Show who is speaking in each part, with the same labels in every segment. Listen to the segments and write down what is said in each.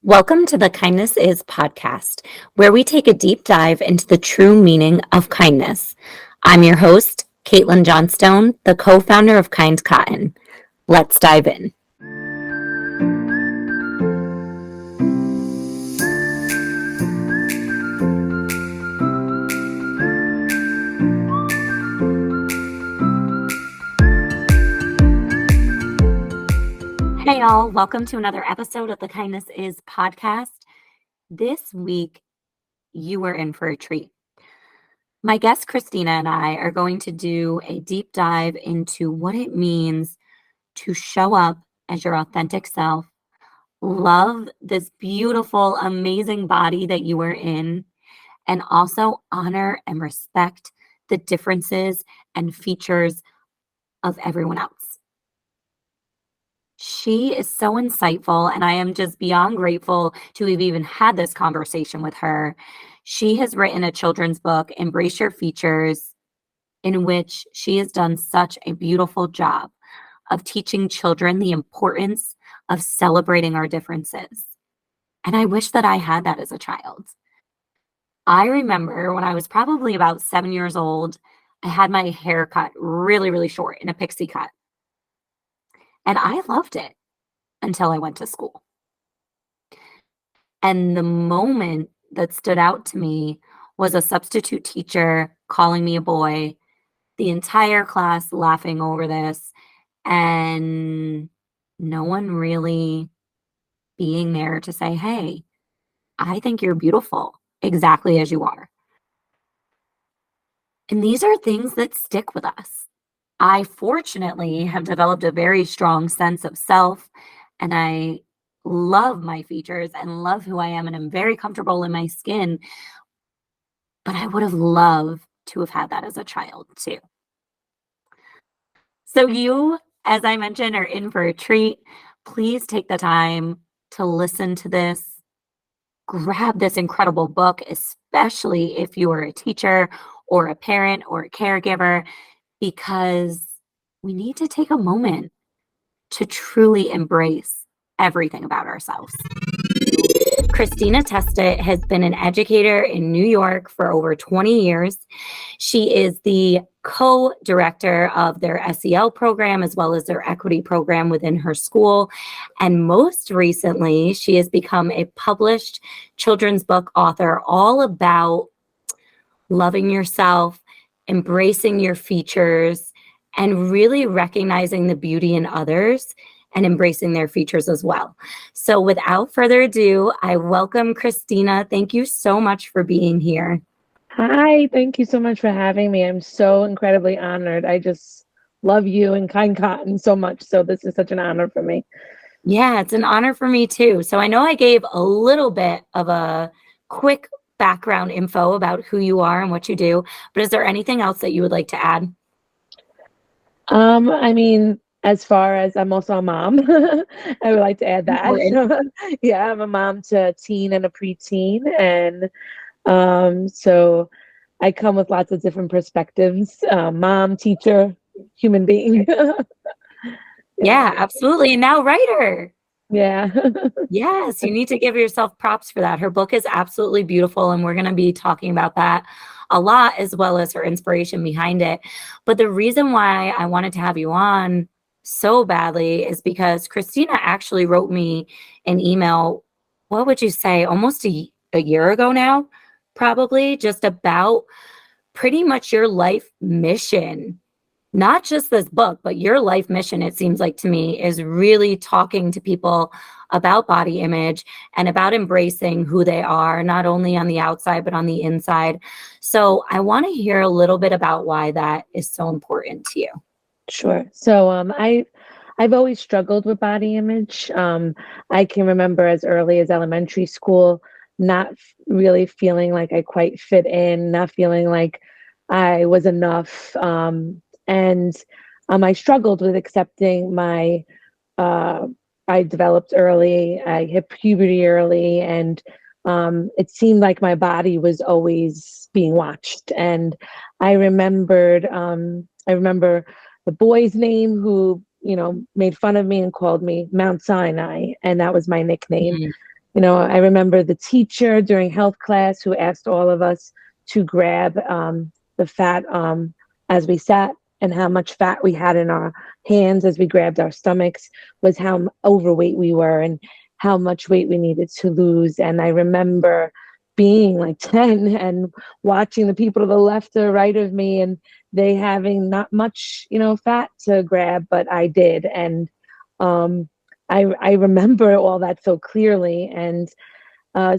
Speaker 1: Welcome to the Kindness Is podcast, where we take a deep dive into the true meaning of kindness. I'm your host, Kaitlin Johnstone, the co-founder of Kind Cotton. Let's dive in. Hey y'all, welcome to another episode of the Kindness Is podcast. This week, you are in for a treat. My guest Christina and I are going to do a deep dive into what it means to show up as your authentic self, love this beautiful, amazing body that you are in, and also honor and respect the differences and features of everyone else. She is so insightful, and I am just beyond grateful to have even had this conversation with her. She has written a children's book, Embrace Your Features, in which she has done such a beautiful job of teaching children the importance of celebrating our differences. And I wish that I had that as a child. I remember when I was probably about 7 years old, I had my hair cut really, really short in a pixie cut. And I loved it until I went to school. And the moment that stood out to me was a substitute teacher calling me a boy, the entire class laughing over this, and no one really being there to say, hey, I think you're beautiful exactly as you are. And these are things that stick with us. I fortunately have developed a very strong sense of self, and I love my features and love who I am, and I'm very comfortable in my skin. But I would have loved to have had that as a child too. So you, as I mentioned, are in for a treat. Please take the time to listen to this. Grab this incredible book, especially if you are a teacher or a parent or a caregiver, because we need to take a moment to truly embrace everything about ourselves. Christina Testut has been an educator in New York for over 20 years. She is the co-director of their SEL program as well as their equity program within her school. And most recently, she has become a published children's book author all about loving yourself, embracing your features, and really recognizing the beauty in others and embracing their features as well. So without further ado, I welcome Christina. Thank you so much for being here.
Speaker 2: Hi, thank you so much for having me. I'm so incredibly honored. I just love you and Kind Cotton so much. So this is such an honor for me.
Speaker 1: Yeah, it's an honor for me too. So I know I gave a little bit of a quick background info about who you are and what you do, but is there anything else that you would like to add?
Speaker 2: I mean, as far as I'm also a mom, I would like to add that.
Speaker 1: Important.
Speaker 2: Yeah, I'm a mom to a teen and a preteen, and so I come with lots of different perspectives, mom, teacher, human being.
Speaker 1: Yeah,
Speaker 2: Yeah.
Speaker 1: absolutely. And now writer.
Speaker 2: Yeah.
Speaker 1: Yes, you need to give yourself props for that. Her book is absolutely beautiful, and we're going to be talking about that a lot, as well as her inspiration behind it. But the reason why I wanted to have you on so badly is because Christina actually wrote me an email, what would you say, almost a year ago now, probably, just about pretty much your life mission. Not just this book, but your life mission, it seems like to me, is really talking to people about body image and about embracing who they are, not only on the outside, but on the inside. So I want to hear a little bit about why that is so important to you.
Speaker 2: Sure. So I've always struggled with body image. I can remember as early as elementary school not really feeling like I quite fit in, not feeling like I was enough. And I struggled with accepting my uh, I developed early, I hit puberty early, and it seemed like my body was always being watched. And I remember the boy's name who, made fun of me and called me Mount Sinai, and that was my nickname.
Speaker 1: Mhm.
Speaker 2: I remember the teacher during health class who asked all of us to grab the fat as we sat, and how much fat we had in our hands as we grabbed our stomachs was how overweight we were and how much weight we needed to lose. And I remember being like 10 and watching the people to the left or right of me, and they having not much, fat to grab, but I did. And I remember all that so clearly. And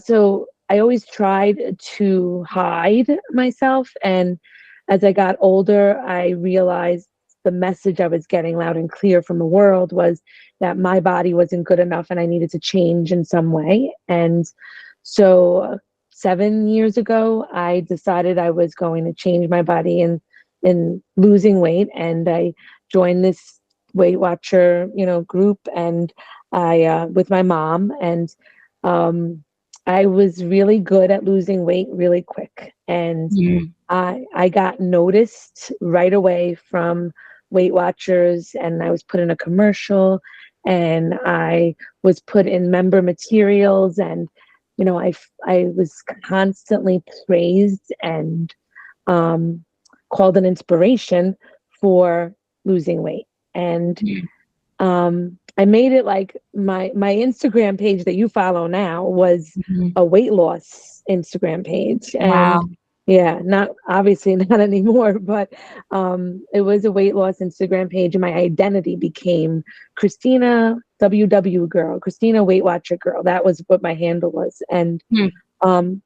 Speaker 2: so I always tried to hide myself. And as I got older, I realized the message I was getting loud and clear from the world was that my body wasn't good enough and I needed to change in some way. And so 7 years ago, I decided I was going to change my body and losing weight. And I joined this Weight Watcher, group, and I with my mom, and I was really good at losing weight really quick. And
Speaker 1: Mm.
Speaker 2: I got noticed right away from Weight Watchers, and I was put in a commercial, and I was put in member materials, and I was constantly praised and called an inspiration for losing weight. And
Speaker 1: Mm.
Speaker 2: I made it like my Instagram page that you follow now was
Speaker 1: Mhm.
Speaker 2: a weight loss Instagram page. And
Speaker 1: Wow.
Speaker 2: yeah, not obviously not anymore, but it was a weight loss Instagram page, and my identity became Christina WW girl, Christina Weight Watcher girl. That was what my handle was. And
Speaker 1: Mm.
Speaker 2: um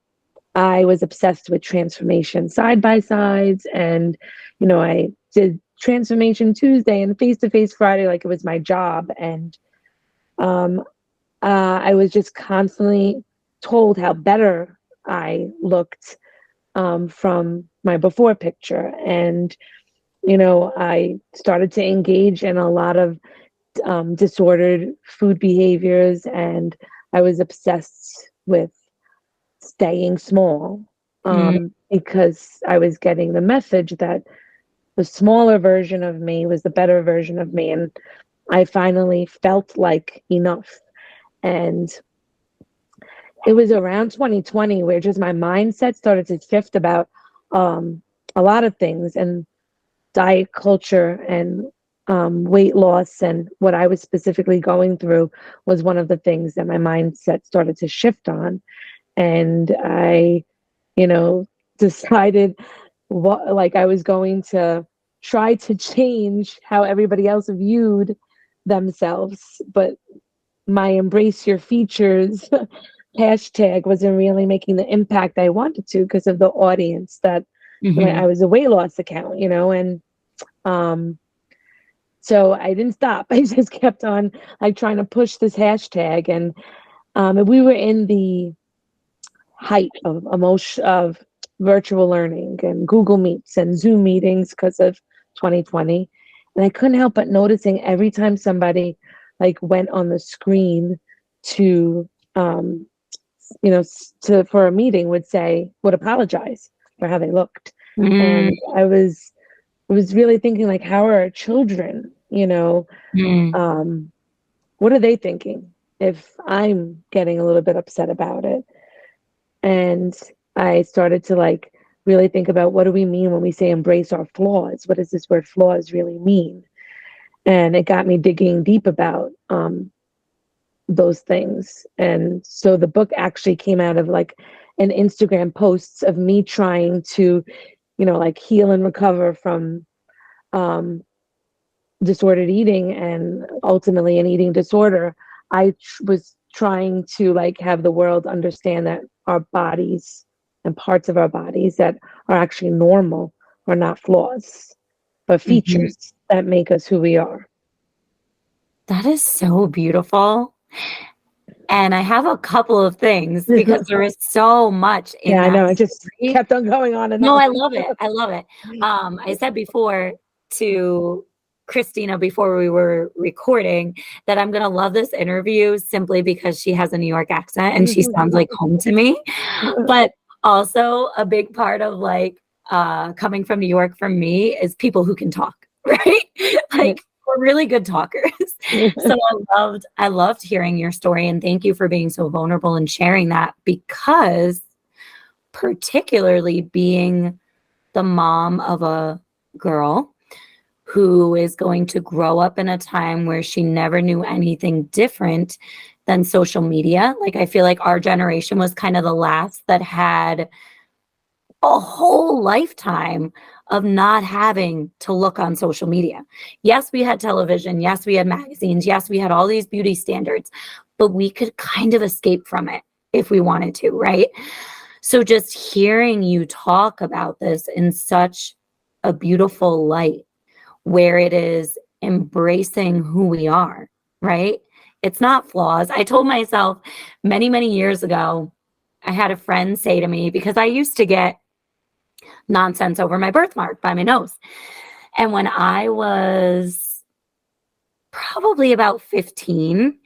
Speaker 2: I was obsessed with transformation side by sides, and I did Transformation Tuesday and Face to Face Friday like it was my job. And um, I was just constantly told how better I looked from my before picture. And I started to engage in a lot of disordered food behaviors, and I was obsessed with staying small
Speaker 1: Mm.
Speaker 2: because I was getting the message that the smaller version of me was the better version of me. And I finally felt like enough. And it was around 2020 where just my mindset started to shift about um, a lot of things, and diet culture and weight loss, and what I was specifically going through was one of the things that my mindset started to shift on. And I, decided what like I was going to try to change how everybody else viewed themselves, but my embrace your features hashtag wasn't really making the impact I wanted to because of the audience that I
Speaker 1: Mhm.
Speaker 2: was a weight loss account, and um so I didn't stop. I just kept on like trying to push this hashtag. And we were in the height of emotion of virtual learning and Google Meets and Zoom meetings because of 2020. And I couldn't help but noticing every time somebody like went on the screen to um to for a meeting would apologize for how they looked.
Speaker 1: Mm.
Speaker 2: And I was really thinking, like, how are our children,
Speaker 1: Mm.
Speaker 2: um what are they thinking if I'm getting a little bit upset about it? And I started to like really think about, what do we mean when we say embrace our flaws? What does this word flaws really mean? And it got me digging deep about those things. And so the book actually came out of like an Instagram posts of me trying to, like heal and recover from um, disordered eating and ultimately an eating disorder. Was trying to like have the world understand that our bodies and parts of our bodies that are actually normal are not flaws, but
Speaker 1: Mhm.
Speaker 2: features that make us who we are.
Speaker 1: That is so beautiful. And I have a couple of things because there is so much in
Speaker 2: Yeah, I
Speaker 1: that
Speaker 2: know. I just
Speaker 1: story.
Speaker 2: kept on going on and
Speaker 1: No,
Speaker 2: on.
Speaker 1: I love it. I love it. I said before to Christina before we were recording that I'm gonna love this interview simply because she has a New York accent and she sounds like home to me. But also a big part of like coming from New York for me is people who can talk, right?
Speaker 2: Yeah.
Speaker 1: Like we're really good talkers. So I loved hearing your story, and thank you for being so vulnerable and sharing that, because particularly being the mom of a girl who is going to grow up in a time where she never knew anything different than social media. Like, I feel like our generation was kind of the last that had a whole lifetime of not having to look on social media. Yes, we had television. Yes, we had magazines. Yes, we had all these beauty standards, but we could kind of escape from it if we wanted to, right? So just hearing you talk about this in such a beautiful light, where it is embracing who we are, right? It's not flaws. I told myself many, many years ago, I had a friend say to me, because I used to get nonsense over my birthmark by my nose. And when I was probably about 15,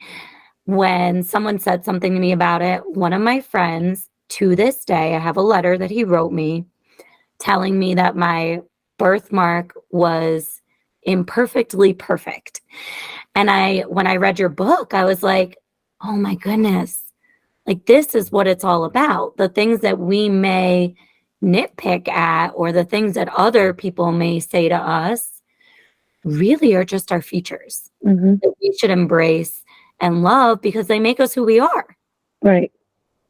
Speaker 1: when someone said something to me about it, one of my friends, to this day, I have a letter that he wrote me telling me that my birthmark was imperfectly perfect. And when I read your book, I was like, oh my goodness, like, this is what it's all about. The things that we may nitpick at, or the things that other people may say to us, really are just our features
Speaker 2: Hmm.
Speaker 1: that we should embrace and love, because they make us who we are,
Speaker 2: Right.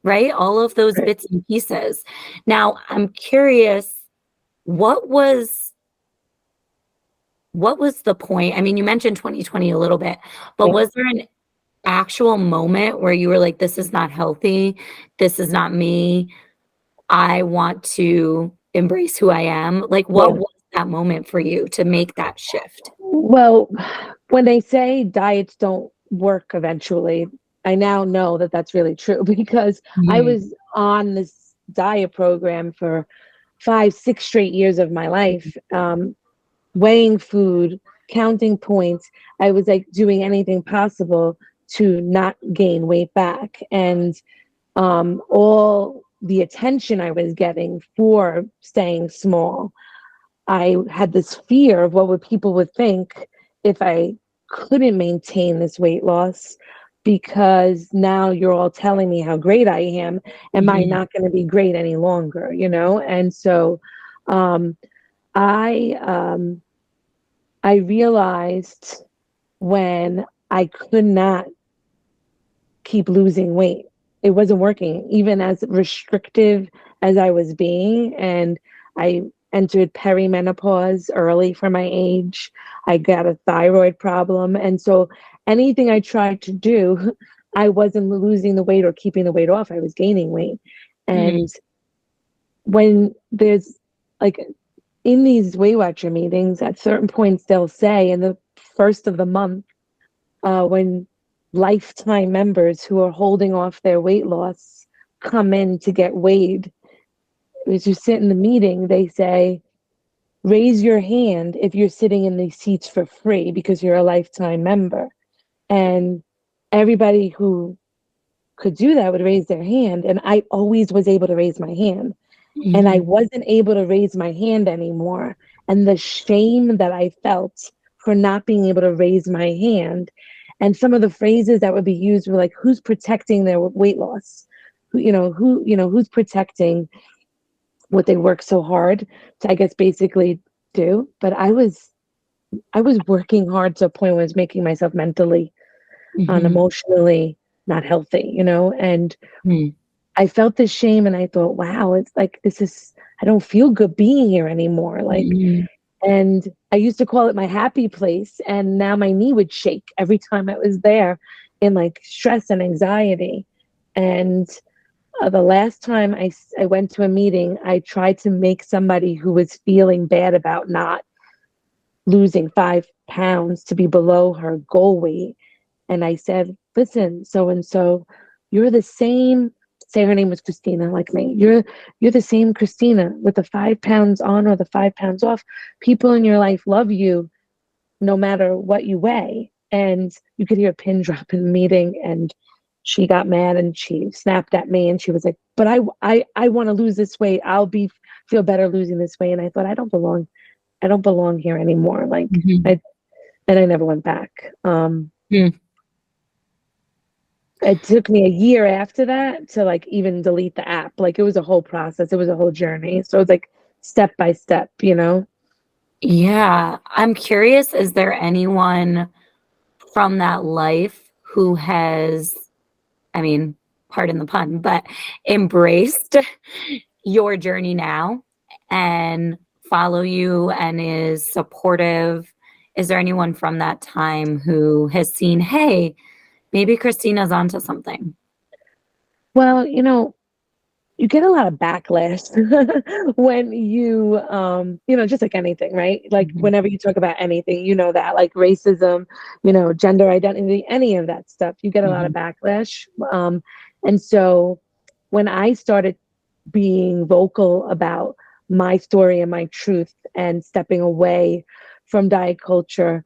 Speaker 1: right? All of those
Speaker 2: Right.
Speaker 1: bits and pieces. Now, I'm curious, what was the point? I mean, you mentioned 2020 a little bit, but
Speaker 2: Yeah.
Speaker 1: was there an actual moment where you were like, this is not healthy, this is not me, I want to embrace who I am? Like, what
Speaker 2: Yeah.
Speaker 1: was that moment for you to make that shift?
Speaker 2: Well, when they say diets don't work eventually, I now know that that's really true because I
Speaker 1: Mhm.
Speaker 2: was on this diet program for 5, 6 straight years of my life, weighing food, counting points. I was like doing anything possible to not gain weight back. And all the attention I was getting for staying small, I had this fear of what would people would think if I couldn't maintain this weight loss, because now you're all telling me how great I am. Am I
Speaker 1: Mhm.
Speaker 2: not going to be great any longer? And so um, I um, I realized when I could not keep losing weight. It wasn't working, even as restrictive as I was being. And I entered perimenopause early for my age. I got a thyroid problem. And so anything I tried to do, I wasn't losing the weight or keeping the weight off. I was gaining weight.
Speaker 1: Mhm.
Speaker 2: And when there's like in these Weight Watcher meetings, at certain points, they'll say in the first of the month, when lifetime members who are holding off their weight loss come in to get weighed. As you sit in the meeting, they say, raise your hand if you're sitting in these seats for free because you're a lifetime member. And everybody who could do that would raise their hand. And I always was able to raise my hand. And I
Speaker 1: Mhm.
Speaker 2: wasn't able to raise my hand anymore. And the shame that I felt for not being able to raise my hand, and some of the phrases that would be used were like, who's protecting their weight loss? Who's protecting what they work so hard to, I guess, basically do. But I was working hard to a point where I was making myself mentally and
Speaker 1: Mhm.
Speaker 2: emotionally not healthy, and
Speaker 1: Mhm.
Speaker 2: I felt this shame and I thought, wow, it's like, I don't feel good being here anymore. Like,
Speaker 1: Mhm.
Speaker 2: and I used to call it my happy place. And now my knee would shake every time I was there in like stress and anxiety. And the last time I went to a meeting, I tried to make somebody who was feeling bad about not losing 5 pounds to be below her goal weight. And I said, listen, so and so, you're the same. Say her name was Christina, like me. You're the same Christina with the 5 pounds on or the 5 pounds off. People in your life love you no matter what you weigh. And you could hear a pin drop in the meeting. And she got mad and she snapped at me and she was like, but I want to lose this weight. Feel better losing this weight. And I thought, I don't belong. I don't belong here anymore. Like
Speaker 1: Mhm.
Speaker 2: I and I never went back.
Speaker 1: Mm.
Speaker 2: It took me a year after that to like even delete the app. Like it was a whole process. It was a whole journey. So it's like step by step, you know?
Speaker 1: Yeah. I'm curious, is there anyone from that life who has, I mean, pardon the pun, but embraced your journey now and follow you and is supportive? Is there anyone from that time who has seen, hey, maybe Christina's onto something?
Speaker 2: Well, you get a lot of backlash when just like anything, right? Like
Speaker 1: Mhm,
Speaker 2: whenever you talk about anything, that like racism, gender identity, any of that stuff, you get a lot of
Speaker 1: mhm,
Speaker 2: backlash. And so when I started being vocal about my story and my truth and stepping away from diet culture,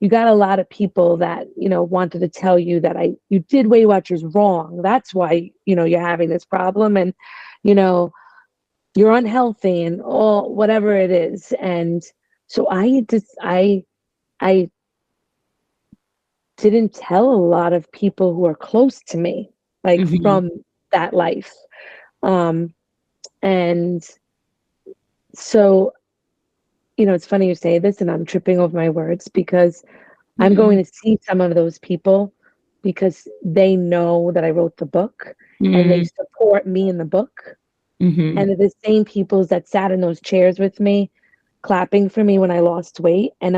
Speaker 2: you got a lot of people that wanted to tell you that you did Weight Watchers wrong. That's why you're having this problem, and you know you're unhealthy and all whatever it is. And so I didn't tell a lot of people who are close to me, like
Speaker 1: mhm,
Speaker 2: from that life. Um, and so it's funny you say this, and I'm tripping over my words because I'm
Speaker 1: mhm,
Speaker 2: going to see some of those people because they know that I wrote the book and they
Speaker 1: mhm,
Speaker 2: support me in the book.
Speaker 1: mhm,
Speaker 2: And they're the same people that sat in those chairs with me, clapping for me when I lost weight. And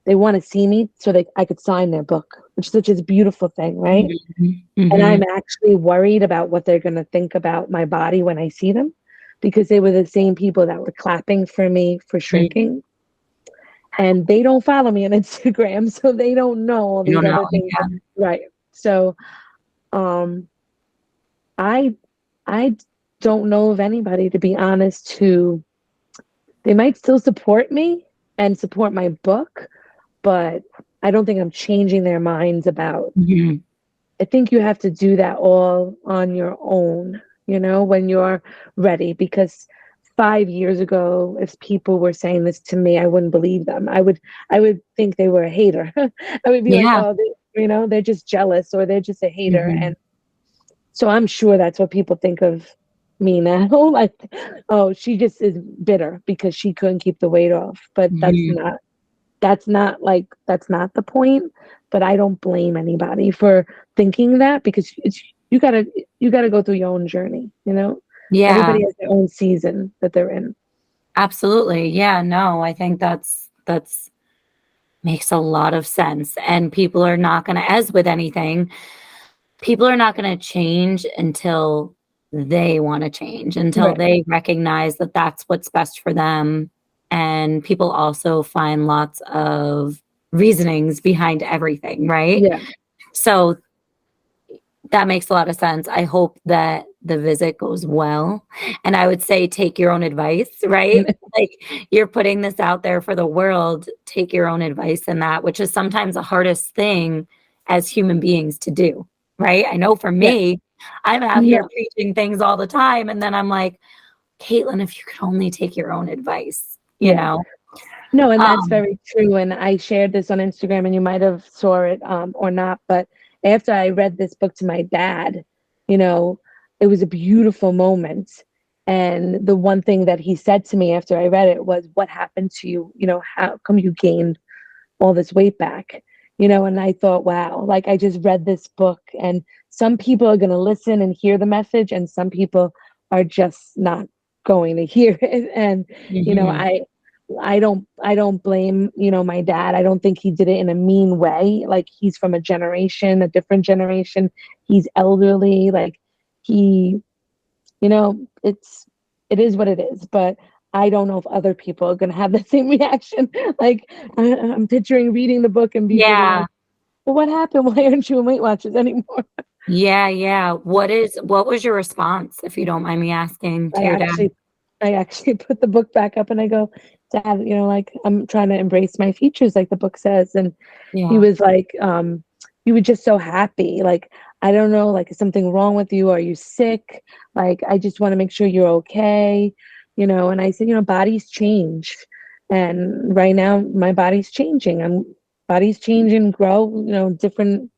Speaker 2: they want to see me so I could sign their book, which is such a beautiful thing, right?
Speaker 1: mhm,
Speaker 2: And
Speaker 1: mhm,
Speaker 2: I'm actually worried about what they're going to think about my body when I see them because they were the same people that were clapping for me for
Speaker 1: mhm.
Speaker 2: shrinking, and they don't follow me on Instagram, so they don't know all
Speaker 1: You
Speaker 2: these
Speaker 1: don't know.
Speaker 2: other things.
Speaker 1: Yeah.
Speaker 2: Right. So, um, I I don't know of anybody, to be honest, who they might still support me and support my book, but I don't think I'm changing their minds about.
Speaker 1: Mhm.
Speaker 2: I think you have to do that all on your own, when you're ready, because 5 years ago, if people were saying this to me, I wouldn't believe them. I would think they were a hater. I would be like,
Speaker 1: Yeah.
Speaker 2: oh, they're just jealous or they're just a hater. And
Speaker 1: Mhm,
Speaker 2: so I'm sure that's what people think of me now. Like, oh, she just is bitter because she couldn't keep the weight off. But
Speaker 1: mhm.
Speaker 2: that's not the point. But I don't blame anybody for thinking that because you gotta go through your own journey,
Speaker 1: Yeah,
Speaker 2: everybody has their own season that they're in.
Speaker 1: absolutely. Yeah, no, I think that's makes a lot of sense. And people are not gonna, as with anything, people are not gonna change until they wanna change, until
Speaker 2: Right.
Speaker 1: they recognize that that's what's best for them. And people also find lots of reasonings behind everything, right?
Speaker 2: Yeah.
Speaker 1: So that makes a lot of sense. I hope that the visit goes well. And I would say take your own advice, right? Like you're putting this out there for the world, take your own advice in that, which is sometimes the hardest thing as human beings to do, right? I know for
Speaker 2: Yeah.
Speaker 1: me, I'm out here
Speaker 2: No.
Speaker 1: preaching things all the time. And then I'm like, Kaitlin, if you could only take your own advice, you
Speaker 2: Yeah.
Speaker 1: know?
Speaker 2: No, and that's
Speaker 1: Um,
Speaker 2: very true. And I shared this on Instagram, and you might have saw it or not. But after I read this book to my dad, you know, it was a beautiful moment. And the one thing that he said to me after I read it was, "What happened to you? How come you gained all this weight back?" And I thought, wow, like I just read this book, and some people are going to listen and hear the message, and some people are just not going to hear it. And you know,
Speaker 1: mhm.
Speaker 2: I I don't blame, my dad. I don't think he did it in a mean way. Like he's from a different generation. He's elderly. Like he, it is what it is. But I don't know if other people are gonna have the same reaction. Like I'm picturing reading the book and people being
Speaker 1: Yeah.
Speaker 2: like, "Well, what happened? Why aren't you in Weight Watchers anymore?"
Speaker 1: Yeah, yeah. What was your response, if you don't mind me asking,
Speaker 2: I
Speaker 1: to your dad?
Speaker 2: actually I actually put the book back up and I go, "Dad, like I'm trying to embrace my features like the book says." And he
Speaker 1: Yeah.
Speaker 2: was like, he was just so happy. Like, I don't know, like, is something wrong with you? Are you sick? Like, I just want to make sure you're okay. And I said, bodies change. And right now my body's changing. bodies change and grow, different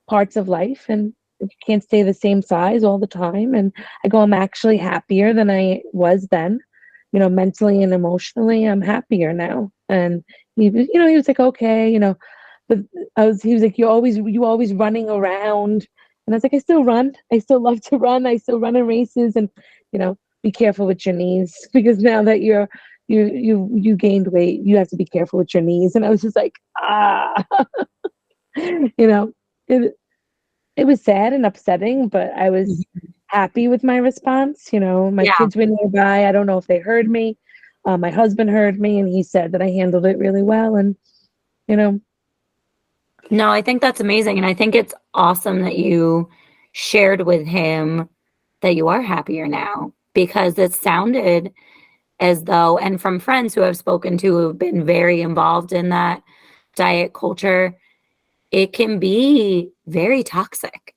Speaker 2: parts of life, and you can't stay the same size all the time. And I go, I'm actually happier than I was then, mentally and emotionally. I'm happier now. And he was like, okay, but he was like, you always running around. And I was like, I still run. I still love to run. I still run in races. And, be careful with your knees, because now that you gained weight, you have to be careful with your knees. And I was just like, you know, it, it was sad and upsetting, but I was
Speaker 1: Mhm.
Speaker 2: happy with my response. My
Speaker 1: Yeah.
Speaker 2: kids were nearby. I don't know if they heard me. My husband heard me, and he said that I handled it really well. And, you know,
Speaker 1: No, I think that's amazing. And I think it's awesome that you shared with him that you are happier now, because it sounded as though, and from friends who I've spoken to who have been very involved in that diet culture, it can be very toxic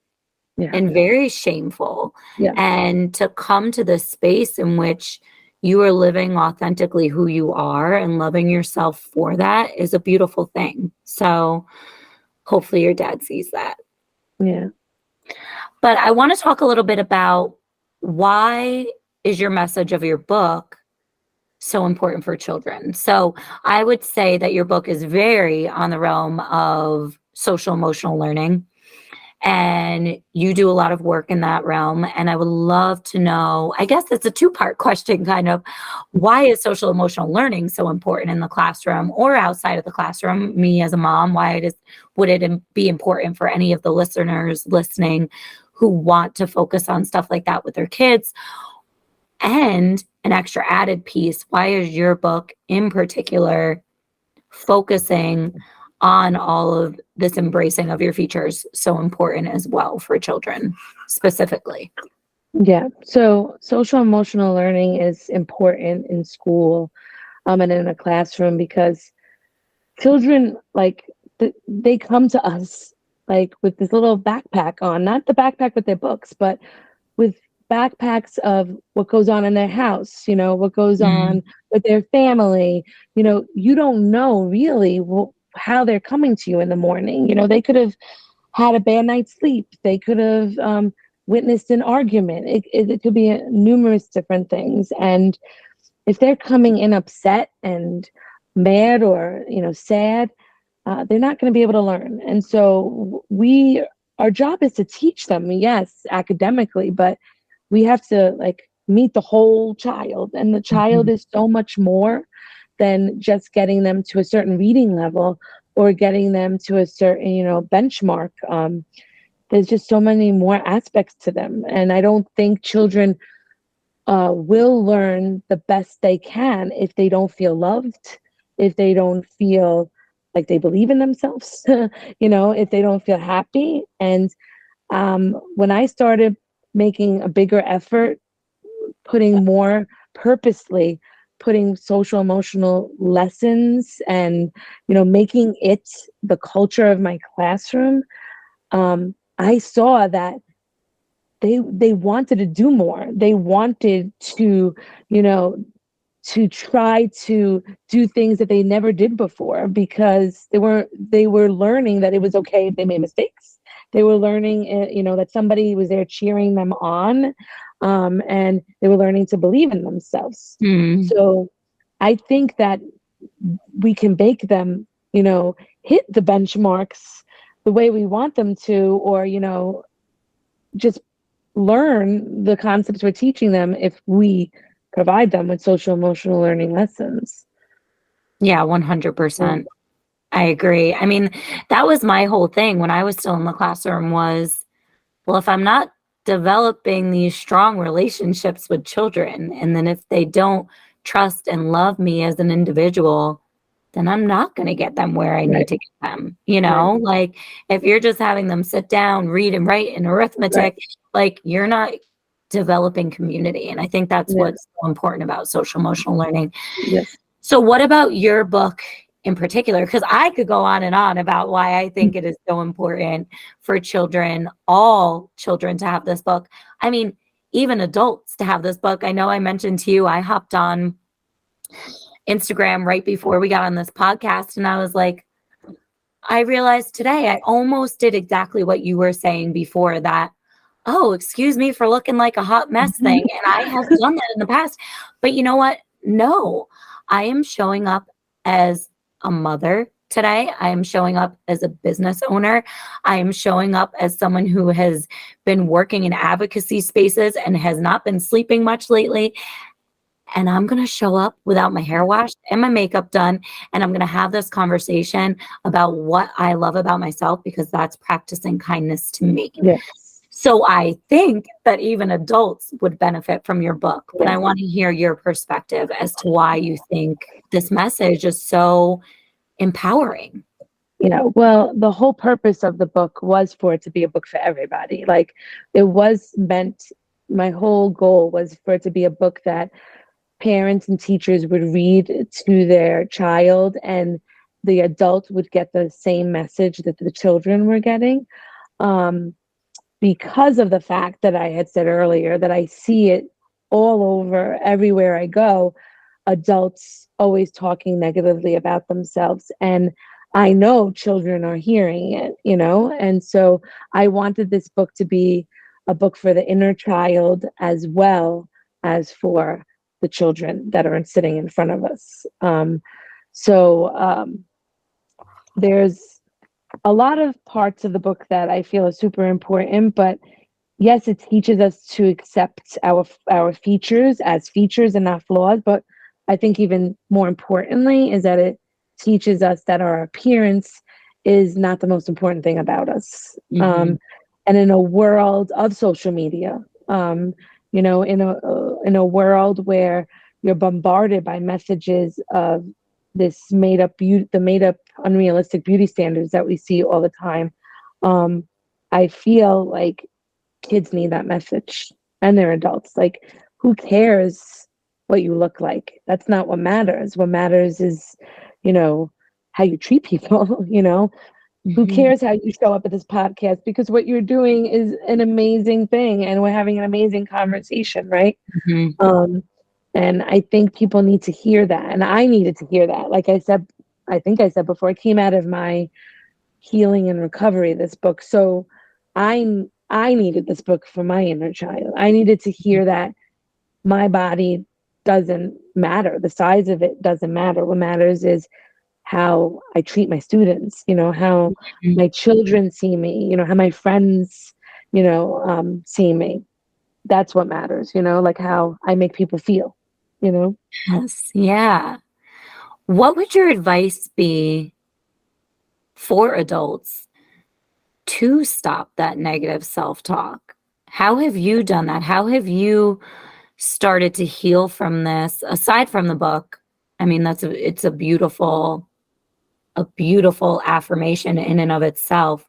Speaker 2: yeah,
Speaker 1: and very shameful.
Speaker 2: yeah,
Speaker 1: And to come to this space in which you are living authentically who you are and loving yourself for that is a beautiful thing. So hopefully your dad sees that.
Speaker 2: yeah.
Speaker 1: But I want to talk a little bit about, why is your message of your book so important for children? So I would say that your book is very on the realm of social emotional learning, and you do a lot of work in that realm. And I would love to know, I guess it's a two-part question, kind of, why is social emotional learning so important in the classroom or outside of the classroom? Me as a mom, why would it be important for any of the listeners listening who want to focus on stuff like that with their kids? And an extra added piece, why is your book in particular focusing on all of this embracing of your features so important as well for children specifically?
Speaker 2: Yeah. So social emotional learning is important in school, and in a classroom, because children, like, they come to us like with this little backpack on, not the backpack with their books, but with backpacks of what goes on in their house, what goes
Speaker 1: Mm,
Speaker 2: on with their family. You don't know really how they're coming to you in the morning. They could have had a bad night's sleep. They could have witnessed an argument. It could be numerous different things. And if they're coming in upset and mad, or sad, they're not going to be able to learn. And so our job is to teach them, yes, academically, but we have to, like, meet the whole child. And the child
Speaker 1: mhm.
Speaker 2: is so much more than just getting them to a certain reading level, or getting them to a certain, benchmark. There's just so many more aspects to them. And I don't think children will learn the best they can if they don't feel loved, if they don't feel like they believe in themselves, if they don't feel happy. And when I started making a bigger effort, putting more purposely, putting social emotional lessons, and making it the culture of my classroom, I saw that they wanted to do more. They wanted to, you know, to try to do things that they never did before, because they were learning that it was okay if they made mistakes. They were learning, that somebody was there cheering them on, and they were learning to believe in themselves.
Speaker 1: Mm.
Speaker 2: So I think that we can make them, hit the benchmarks the way we want them to, or just learn the concepts we're teaching them if we provide them with social emotional learning lessons.
Speaker 1: Yeah,
Speaker 2: Yeah.
Speaker 1: 100%. I agree. I mean, that was my whole thing when I was still in the classroom was, well, if I'm not developing these strong relationships with children, and then if they don't trust and love me as an individual, then I'm not going to get them where I need
Speaker 2: Right,
Speaker 1: to get them.
Speaker 2: right,
Speaker 1: Like, if you're just having them sit down, read and write in
Speaker 2: right.
Speaker 1: arithmetic, like, you're not developing community. And I think that's
Speaker 2: Yeah,
Speaker 1: what's so important about social emotional learning.
Speaker 2: yes.
Speaker 1: So what about your book in particular? Because I could go on and on about why I think it is so important for children, all children, to have this book. I mean, even adults to have this book. I know I mentioned to you, I hopped on Instagram right before we got on this podcast, and I was like, I realized today I almost did exactly what you were saying before, that, oh, excuse me for looking like a hot mess thing. And I have done that in the past. But you know what? No, I am showing up as a mother today. I am showing up as a business owner. I am showing up as someone who has been working in advocacy spaces and has not been sleeping much lately. And I'm going to show up without my hair washed and my makeup done. And I'm going to have this conversation about what I love about myself, because that's practicing kindness to me.
Speaker 2: Yes.
Speaker 1: So I think that even adults would benefit from your book, but I
Speaker 2: Yeah.
Speaker 1: want to hear your perspective as to why you think this message is so empowering.
Speaker 2: Well, the whole purpose of the book was for it to be a book for everybody. Like, it was meant, my whole goal was for it to be a book that parents and teachers would read to their child, and the adult would get the same message that the children were getting. Um, because of the fact that I had said earlier that I see it all over, everywhere I go, adults always talking negatively about themselves. And I know children are hearing it, and so I wanted this book to be a book for the inner child as well as for the children that are sitting in front of us. So there's a lot of parts of the book that I feel are super important, but yes, it teaches us to accept our features as features and not flaws. But I think even more importantly is that it teaches us that our appearance is not the most important thing about us.
Speaker 1: Mm-hmm.
Speaker 2: And in a world of social media, in a world where you're bombarded by messages of this made up beauty, the made up unrealistic beauty standards that we see all the time, I feel like kids need that message, and they're adults. Like, who cares what you look like? That's not what matters. What matters is, how you treat people. Who
Speaker 1: Mm-hmm.
Speaker 2: cares how you show up at this podcast? Because what you're doing is an amazing thing, and we're having an amazing conversation, right?
Speaker 1: Mm-hmm.
Speaker 2: Um, and I think people need to hear that, and I needed to hear that. Like I said, I think I said before, I came out of my healing and recovery, this book. So I needed this book for my inner child. I needed to hear that my body doesn't matter. The size of it doesn't matter. What matters is how I treat my students, how my children see me, how my friends, see me. That's what matters, like how I make people feel.
Speaker 1: Yes. Yeah. What would your advice be for adults to stop that negative self-talk? How have you done that? How have you started to heal from this aside from the book? I mean, it's a beautiful affirmation in and of itself.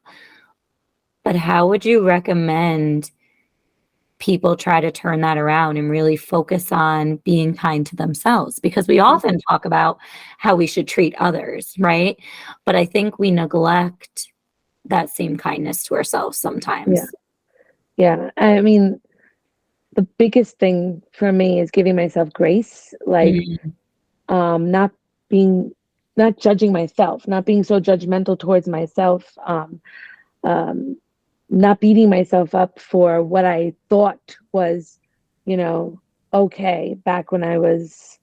Speaker 1: But how would you recommend people try to turn that around and really focus on being kind to themselves? Because we often talk about how we should treat others, right? But I think we neglect that same kindness to ourselves
Speaker 2: Yeah.
Speaker 1: sometimes.
Speaker 2: Yeah. I mean, the biggest thing for me is giving myself grace, like
Speaker 1: Mm,
Speaker 2: not being, not judging myself, not being so judgmental towards myself, um, not beating myself up for what I thought was, you know, okay back when I was,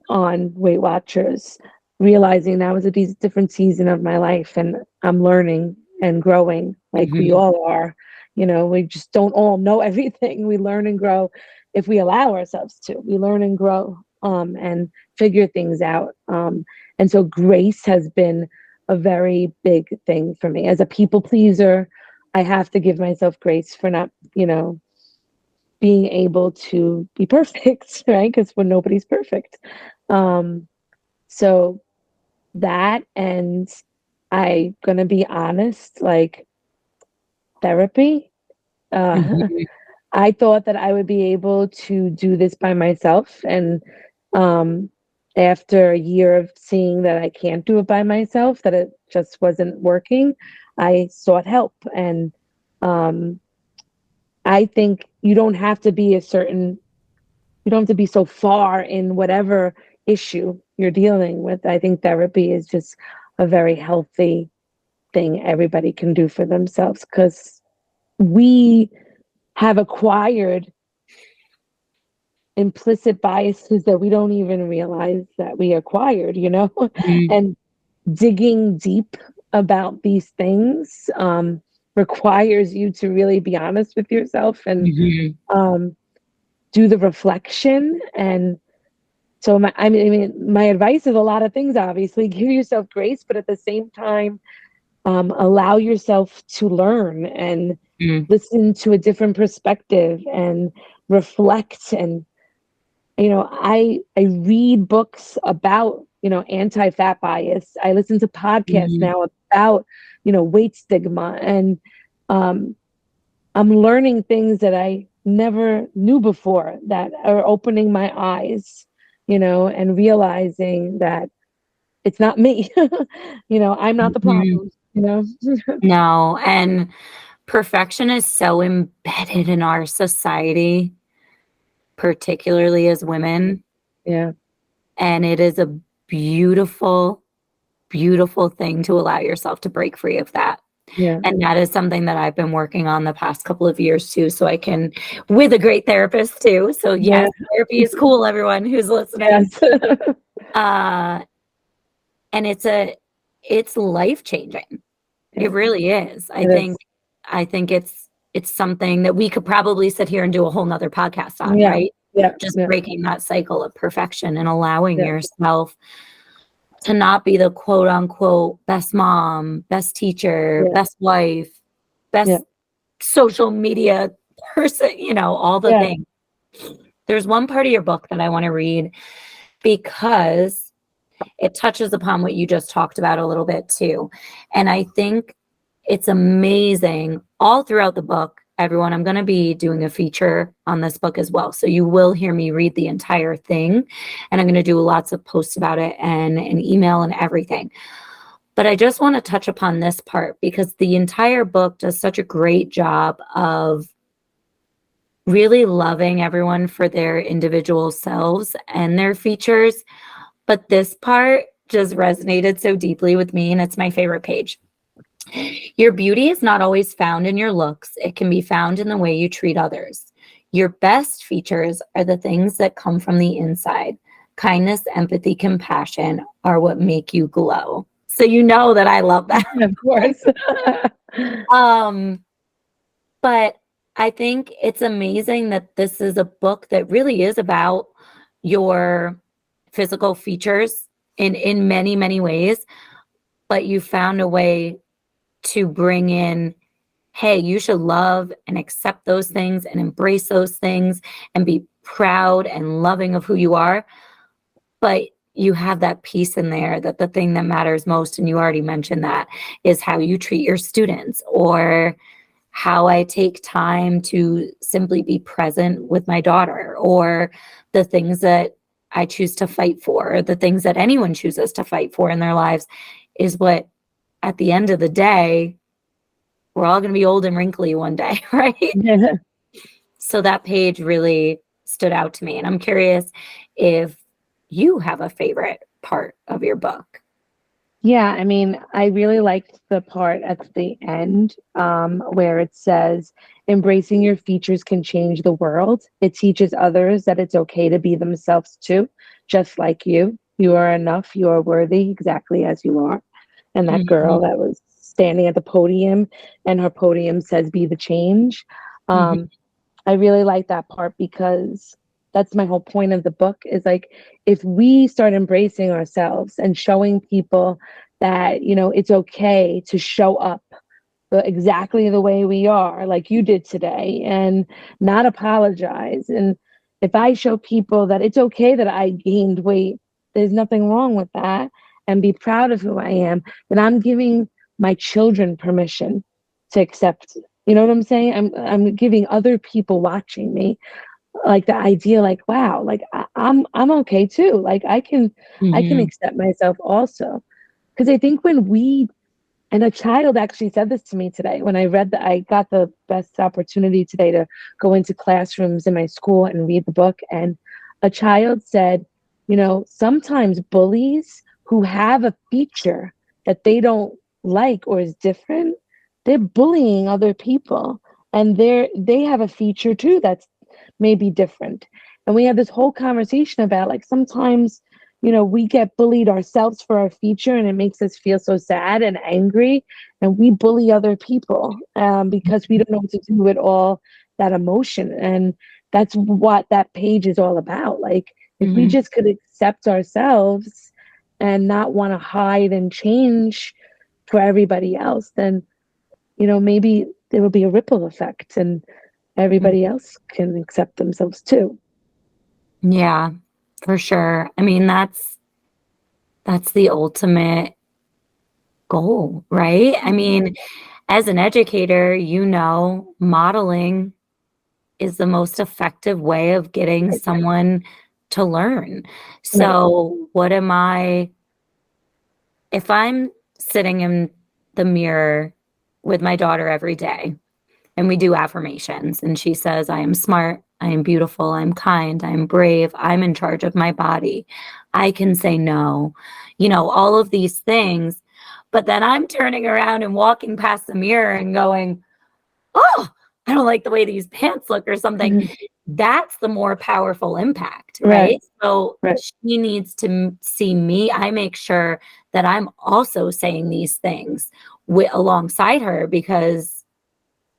Speaker 2: on Weight Watchers, realizing that was a different season of my life, and I'm learning and growing like we
Speaker 1: mhm.
Speaker 2: all are. We just don't all know everything. We learn and grow if we allow ourselves to. We learn and grow, and figure things out. And so grace has been a very big thing for me. As a people pleaser, I have to give myself grace for not, being able to be perfect, right? Because when nobody's perfect. Um, so that, and I gonna be honest, like therapy. Uh,
Speaker 1: Mhm.
Speaker 2: I thought that I would be able to do this by myself, and um, after a year of seeing that I can't do it by myself, that it just wasn't working, I sought help. And um, I think you don't have to be so far in whatever issue you're dealing with. I think therapy is just a very healthy thing everybody can do for themselves, because we have acquired implicit biases that we don't even realize that we acquired,
Speaker 1: Mhm.
Speaker 2: and digging deep about these things requires you to really be honest with yourself and
Speaker 1: Mhm.
Speaker 2: um, do the reflection. And so my advice is a lot of things. Obviously, give yourself grace, but at the same time, allow yourself to learn and
Speaker 1: Mhm.
Speaker 2: listen to a different perspective and reflect. And I read books about anti-fat bias. I listen to podcasts
Speaker 1: Mhm.
Speaker 2: now about weight stigma, and um, I'm learning things that I never knew before that are opening my eyes, and realizing that it's not me. I'm not the
Speaker 1: Mhm.
Speaker 2: problem.
Speaker 1: No, and perfection is so embedded in our society, particularly as women,
Speaker 2: Yeah,
Speaker 1: and it is a beautiful, beautiful thing to allow yourself to break free of that.
Speaker 2: yeah,
Speaker 1: And that is something that I've been working on the past couple of years too, so I can with a great therapist too. So
Speaker 2: yeah,
Speaker 1: yes, therapy is cool, everyone who's listening.
Speaker 2: yes.
Speaker 1: Uh, and it's life-changing. It
Speaker 2: Yeah,
Speaker 1: really is. I
Speaker 2: it
Speaker 1: think
Speaker 2: is.
Speaker 1: I think it's something that we could probably sit here and do a whole nother podcast on,
Speaker 2: Yeah,
Speaker 1: right?
Speaker 2: yeah,
Speaker 1: Just
Speaker 2: yeah,
Speaker 1: breaking that cycle of perfection and allowing
Speaker 2: yeah,
Speaker 1: yourself to not be the quote unquote best mom, best teacher,
Speaker 2: yeah,
Speaker 1: best wife,
Speaker 2: yeah,
Speaker 1: best social media person, all the
Speaker 2: yeah.
Speaker 1: things. There's one part of your book that I want to read because it touches upon what you just talked about a little bit too. And I think it's amazing all throughout the book. Everyone, I'm going to be doing a feature on this book as well. So you will hear me read the entire thing. And I'm going to do lots of posts about it and an email and everything. But I just want to touch upon this part because the entire book does such a great job of really loving everyone for their individual selves and their features. But this part just resonated so deeply with me, and it's my favorite page. Your beauty is not always found in your looks, it can be found in the way you treat others. Your best features are the things that come from the inside. Kindness, empathy, compassion are what make you glow. So you know that I love that.
Speaker 2: Of course.
Speaker 1: Um, but I think it's amazing that this is a book that really is about your physical features in many, many ways, but you found a way to bring in, hey, you should love and accept those things and embrace those things and be proud and loving of who you are. But you have that piece in there that the thing that matters most, and you already mentioned that, is how you treat your students or how I take time to simply be present with my daughter or the things that I choose to fight for, or the things that anyone chooses to fight for in their lives is what, at the end of the day, we're all going to be old and wrinkly one day, right?
Speaker 2: Yeah.
Speaker 1: So that page really stood out to me. And I'm curious if you have a favorite part of your book.
Speaker 2: Yeah, I really liked the part at the end where it says, embracing your features can change the world. It teaches others that it's okay to be themselves too, just like you. You are enough, you are worthy exactly as you are. And that girl
Speaker 1: Mhm.
Speaker 2: that was standing at the podium and her podium says, be the change.
Speaker 1: Mhm.
Speaker 2: Um, I really like that part because that's my whole point of the book is like if we start embracing ourselves and showing people that it's okay to show up exactly the way we are like you did today and not apologize, and if I show people that it's okay that I gained weight, there's nothing wrong with that, and be proud of who I am, then I'm giving my children permission to accept. You know what I'm saying? I'm giving other people watching me like the idea, like wow, like I'm okay too. Like I can
Speaker 1: Mhm.
Speaker 2: accept myself also. Because I think when we, and a child actually said this to me today when I read that, I got the best opportunity today to go into classrooms in my school and read the book. And a child said, sometimes bullies who have a feature that they don't like or is different, they're bullying other people, and they have a feature too that's maybe different. And we have this whole conversation about like sometimes, we get bullied ourselves for our feature, and it makes us feel so sad and angry, and we bully other people because we don't know what to do with all that emotion. And that's what that page is all about. Like, if we
Speaker 1: Mhm.
Speaker 2: just could accept ourselves and not want to hide and change for everybody else, then maybe there will be a ripple effect, and
Speaker 1: Mhm.
Speaker 2: everybody else can accept themselves too.
Speaker 1: Yeah, for sure. I mean, that's the ultimate goal, right? I mean, as an educator, modeling is the most effective way of getting
Speaker 2: Right,
Speaker 1: someone to learn.
Speaker 2: right,
Speaker 1: So, if I'm sitting in the mirror with my daughter every day and we do affirmations and she says, I am smart, I am beautiful, I'm kind, I'm brave, I'm in charge of my body, I can say no, all of these things. But then I'm turning around and walking past the mirror and going, oh, I don't like the way these pants look or something.
Speaker 2: mhm,
Speaker 1: That's the more powerful impact,
Speaker 2: right,
Speaker 1: right? So
Speaker 2: right,
Speaker 1: she needs to see me. I make sure that I'm also saying these things alongside her, because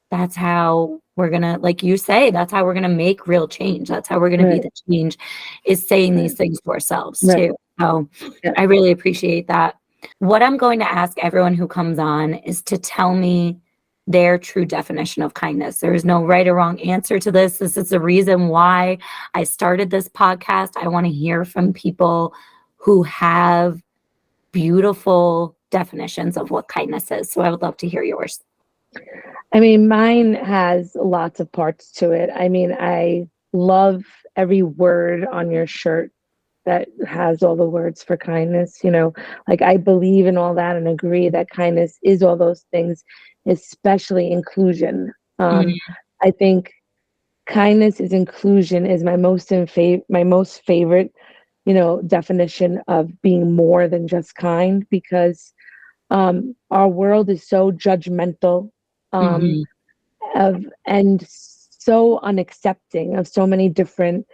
Speaker 1: that's how we're going to, like you say, that's how we're going to make real change. That's how we're going to be
Speaker 2: right,
Speaker 1: the change, is saying
Speaker 2: right,
Speaker 1: these things to ourselves
Speaker 2: right.
Speaker 1: too. So
Speaker 2: Yeah.
Speaker 1: I really appreciate that. What I'm going to ask everyone who comes on is to tell me their true definition of kindness. There is no right or wrong answer to this. This is the reason why I started this podcast. I want to hear from people who have beautiful definitions of what kindness is. So I would love to hear yours.
Speaker 2: I mean, mine has lots of parts to it. I mean, I love every word on your shirt that has all the words for kindness. Like, I believe in all that and agree that kindness is all those things, especially inclusion.
Speaker 1: Mhm.
Speaker 2: I think kindness is inclusion is my most favorite, definition of being more than just kind, because our world is so judgmental, um,
Speaker 1: Mhm.
Speaker 2: and so unaccepting of so many different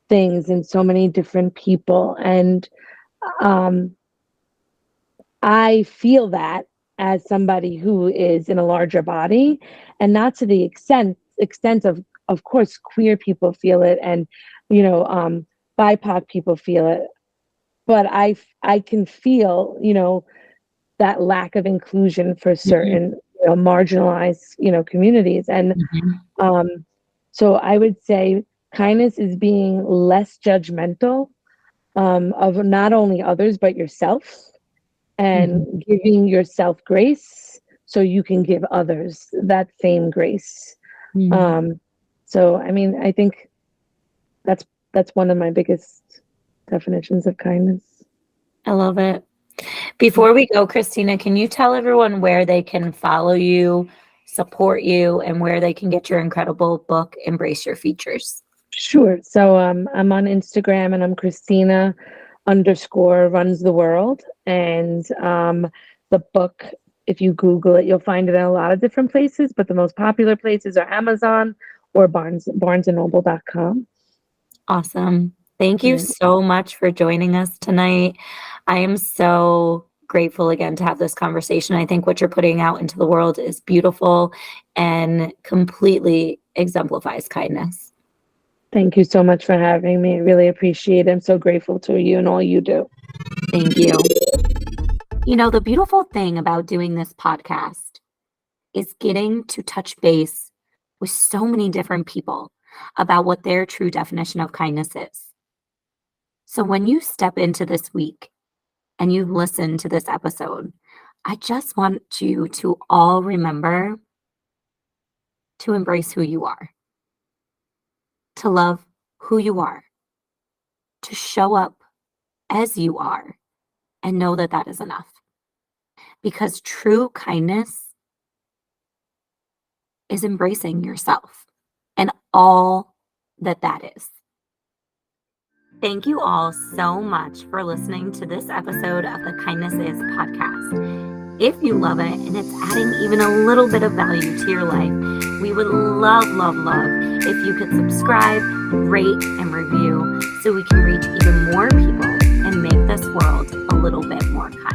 Speaker 2: things and so many different people. And um, I feel that as somebody who is in a larger body, and not to the extent of course, queer people feel it, and BIPOC people feel it, but I can feel that lack of inclusion for
Speaker 1: Mhm.
Speaker 2: certain marginalized communities. And
Speaker 1: Mhm.
Speaker 2: um, so I would say kindness is being less judgmental of not only others but yourself,
Speaker 1: Mhm.
Speaker 2: and giving yourself grace so you can give others that same grace.
Speaker 1: Mhm.
Speaker 2: Um, so I mean, I think that's that's one of my biggest definitions of kindness.
Speaker 1: I love it. Before we go, Christina, can you tell everyone where they can follow you, support you, and where they can get your incredible book, Embrace Your Features?
Speaker 2: Sure. So I'm on Instagram, and I'm Christina underscore runs the world. And the book, if you Google it, you'll find it in a lot of different places, but the most popular places are Amazon or barnesandnoble.com.
Speaker 1: Awesome. Thank you
Speaker 2: Yeah.
Speaker 1: so much for joining us tonight. I am so grateful again to have this conversation. I think what you're putting out into the world is beautiful and completely exemplifies kindness.
Speaker 2: Thank you so much for having me. I really appreciate it. I'm so grateful to you and all you do.
Speaker 1: Thank you. The beautiful thing about doing this podcast is getting to touch base with so many different people about what their true definition of kindness is. So when you step into this week and you listen to this episode, I just want you to all remember to embrace who you are, to love who you are, to show up as you are, and know that that is enough. Because true kindness is embracing yourself and all that that is. Thank you all so much for listening to this episode of the Kindness Is podcast. If you love it and it's adding even a little bit of value to your life, we would love, love, love if you could subscribe, rate, and review so we can reach even more people and make this world a little bit more kind.